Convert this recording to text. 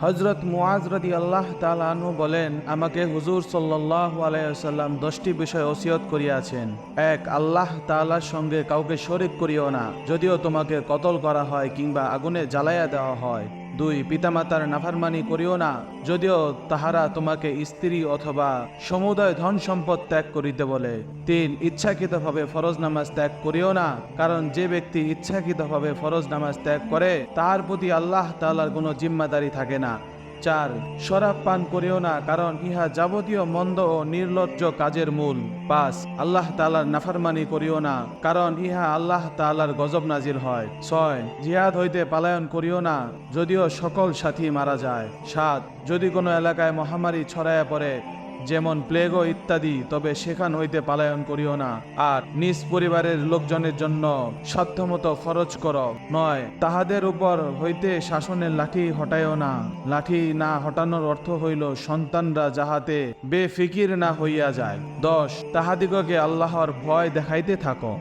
হযরত মুআজ রাদিয়াল্লাহু তাআলা আনহু বলেন, আমাকে হুজুর সাল্লাল্লাহু আলাইহি ওয়াসাল্লাম 10টি বিষয় ওসিয়ত করিয়াছেন। 1, আল্লাহ তাআলার সঙ্গে কাউকে শরীক করিও না, যদিও তোমাকে কতল করা হয় কিংবা আগুনে জ্বালাইয়া দেওয়া হয়। 2, পিতামাতার নাফরমানি করিও না, যদিও তাহারা তোমাকে স্ত্রী অথবা সমুদয় ধন সম্পদ ত্যাগ করিতে বলে। 3, ইচ্ছাকৃতভাবে ফরজ নামাজ ত্যাগ করিও না, কারণ যে ব্যক্তি ইচ্ছাকৃতভাবে ফরজ নামাজ ত্যাগ করে তাহার প্রতি আল্লাহ তাআলার কোনো জিম্মাদারি থাকে না। 4, শরাব পান করিও না, কারণ ইহা যাবতীয় মন্দ ও নির্লজ্জ কাজের মূল। 5, আল্লাহ তাআলার নাফরমানি করিও না, কারণ ইহা আল্লাহ তাআলার গজব নাজিল হয়। 6, জিহাদ হইতে পালায়ন করিও না, যদিও সকল সাথী মারা যায়। 7, যদি কোনো এলাকায় মহামারী ছড়াইয়া পড়ে, যেমন প্লেগ ইত্যাদি, তবে সেখান হইতে পালায়ন করিও না। আর নিজ পরিবারের লোকজনের জন্য সাধ্যমতো খরচ করো। 9, তাহাদের উপর হইতে শাসনের লাঠি হটাইও না। লাঠি না হটানোর অর্থ হইল সন্তানরা যাহাতে বেফিকির না হইয়া যায়। 10, তাহাদিগকে আল্লাহর ভয় দেখাইতে থাকো।